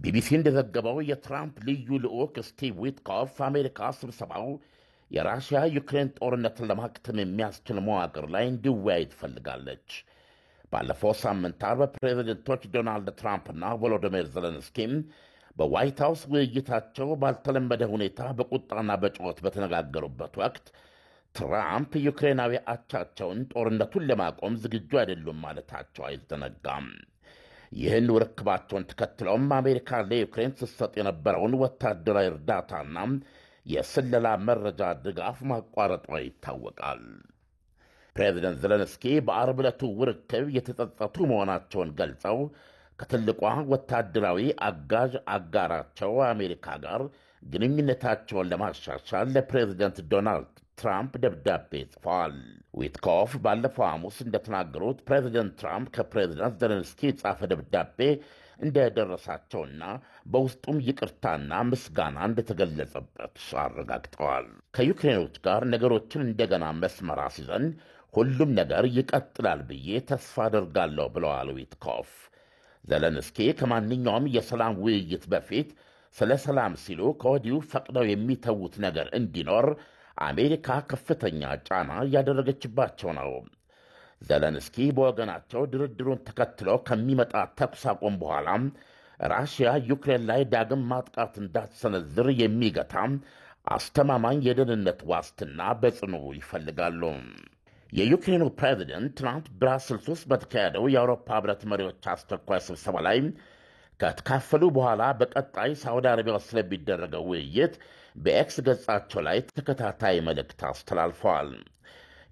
ቢቢሲ እንደዘገበው የትራምፕ ልዩ ልዑክ ስቲቭ ዊትኮፍ አሜሪካ ስብሰባው የራሽያ ዩክሬን ጦርነትን ለማክተም የሚያስችል መዋቅር ላይ እንዲወያይ ትፈልጋለች። ባለፈው ሳምንት አርብ ፕሬዚደንቶች ዶናልድ ትራምፕና ቮሎዲሚር ዘለንስኪም በዋይት ሃውስ ውይይታቸው ባልተለመደ ሁኔታ በቁጣና በጩኸት በተነጋገሩበት ወቅት ትራምፕ ዩክሬናዊ አቻቸውን ጦርነቱን ለማቆም ዝግጁ አይደሉም ማለታቸው አይዘነጋም። ይህን ውርክባቸውን ተከትለውም አሜሪካ ለዩክሬን ስትሰጥ የነበረውን ወታደራዊ እርዳታና የስለላ መረጃ ድጋፍ ማቋረጧ ይታወቃል። ፕሬዚደንት ዘለንስኪ በአርብ ዕለቱ ውርክብ የተጸጸቱ መሆናቸውን ገልጸው ከትልቋ ወታደራዊ አጋዥ አጋራቸው አሜሪካ ጋር ግንኙነታቸውን ለማሻሻል ለፕሬዚደንት ዶናልድ ትራምፕ ደብዳቤ ጽፈዋል። ዊትኮፍ ባለፈው ሐሙስ እንደተናገሩት ፕሬዚደንት ትራምፕ ከፕሬዚደንት ዘለንስኪ የጻፈ ደብዳቤ እንደደረሳቸውና በውስጡም ይቅርታና ምስጋና እንደተገለጸበት አረጋግጠዋል። ከዩክሬኖች ጋር ነገሮችን እንደገና መስመር አስይዘን ሁሉም ነገር ይቀጥላል ብዬ ተስፋ አደርጋለሁ ብለዋል ዊትኮፍ። ዘለንስኪ ከማንኛውም የሰላም ውይይት በፊት ስለ ሰላም ሲሉ ከወዲሁ ፈቅደው የሚተዉት ነገር እንዲኖር አሜሪካ ከፍተኛ ጫና እያደረገችባቸው ነው። ዘለንስኪ በወገናቸው ድርድሩን ተከትለው ከሚመጣ ተኩስ አቁም በኋላ ራሽያ ዩክሬን ላይ ዳግም ማጥቃት እንዳትሰነዝር የሚገታ አስተማማኝ የደህንነት ዋስትና በጽኑ ይፈልጋሉ። የዩክሬኑ ፕሬዚደንት ትናንት ብራስልስ ውስጥ በተካሄደው የአውሮፓ ሕብረት መሪዎች አስቸኳይ ስብሰባ ላይ ከተካፈሉ በኋላ በቀጣይ ሳውዲ አረቢያ ውስጥ ስለሚደረገው ውይይት በኤክስ ገጻቸው ላይ ተከታታይ መልእክት አስተላልፈዋል።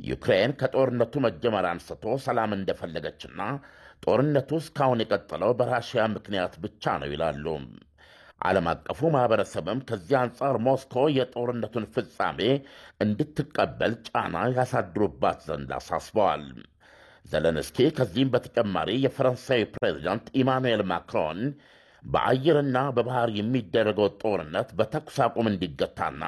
ዩክሬን ከጦርነቱ መጀመር አንስቶ ሰላም እንደፈለገችና ጦርነቱ እስካሁን የቀጠለው በራሽያ ምክንያት ብቻ ነው ይላሉ። ዓለም አቀፉ ማኅበረሰብም ከዚህ አንጻር ሞስኮ የጦርነቱን ፍጻሜ እንድትቀበል ጫና ያሳድሩባት ዘንድ አሳስበዋል። ዘለንስኪ ከዚህም በተጨማሪ የፈረንሳዊ ፕሬዚዳንት ኢማኑኤል ማክሮን በአየርና በባህር የሚደረገው ጦርነት በተኩስ አቁም እንዲገታና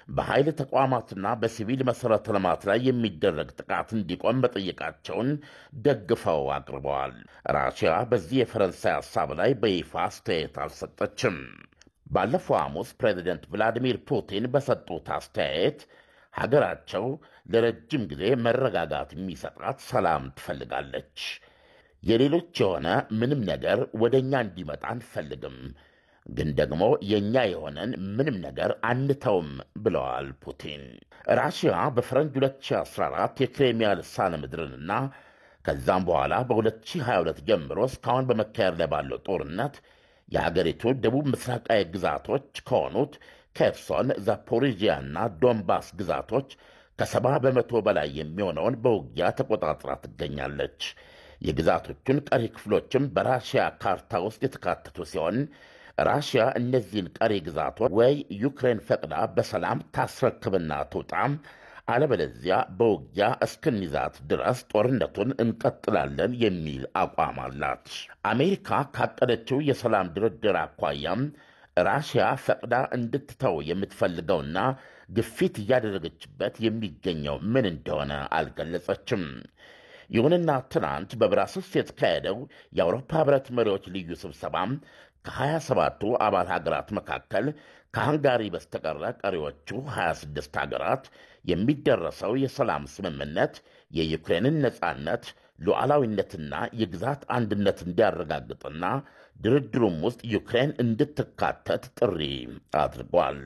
በኃይል ተቋማትና በሲቪል መሠረተ ልማት ላይ የሚደረግ ጥቃት እንዲቆም መጠየቃቸውን ደግፈው አቅርበዋል። ራሽያ በዚህ የፈረንሳይ ሐሳብ ላይ በይፋ አስተያየት አልሰጠችም። ባለፈው ሐሙስ ፕሬዚደንት ቭላዲሚር ፑቲን በሰጡት አስተያየት ሀገራቸው ለረጅም ጊዜ መረጋጋት የሚሰጣት ሰላም ትፈልጋለች። የሌሎች የሆነ ምንም ነገር ወደ እኛ እንዲመጣ አንፈልግም፣ ግን ደግሞ የእኛ የሆነን ምንም ነገር አንተውም ብለዋል ፑቲን። ራሽያ በፈረንጅ 2014 የክሬሚያ ልሳነ ምድርንና ከዛም በኋላ በ2022 ጀምሮ እስካሁን በመካሄድ ላይ ባለው ጦርነት የሀገሪቱ ደቡብ ምስራቃዊ ግዛቶች ከሆኑት ኬርሶን፣ ዛፖሪጂያና ዶንባስ ግዛቶች ከ70 በመቶ በላይ የሚሆነውን በውጊያ ተቆጣጥራ ትገኛለች። የግዛቶቹን ቀሪ ክፍሎችም በራሽያ ካርታ ውስጥ የተካተቱ ሲሆን ራሽያ እነዚህን ቀሪ ግዛቶች ወይ ዩክሬን ፈቅዳ በሰላም ታስረክብና ትውጣ፣ አለበለዚያ በውጊያ እስክንይዛት ድረስ ጦርነቱን እንቀጥላለን የሚል አቋም አላት። አሜሪካ ካቀደችው የሰላም ድርድር አኳያም ራሽያ ፈቅዳ እንድትተው የምትፈልገውና ግፊት እያደረገችበት የሚገኘው ምን እንደሆነ አልገለጸችም። ይሁንና ትናንት በብራስልስ የተካሄደው የአውሮፓ ሕብረት መሪዎች ልዩ ስብሰባ ከ27ቱ አባል ሀገራት መካከል ከሃንጋሪ በስተቀረ ቀሪዎቹ 26 ሀገራት የሚደረሰው የሰላም ስምምነት የዩክሬንን ነጻነት፣ ሉዓላዊነትና የግዛት አንድነት እንዲያረጋግጥና ድርድሩም ውስጥ ዩክሬን እንድትካተት ጥሪ አድርጓል።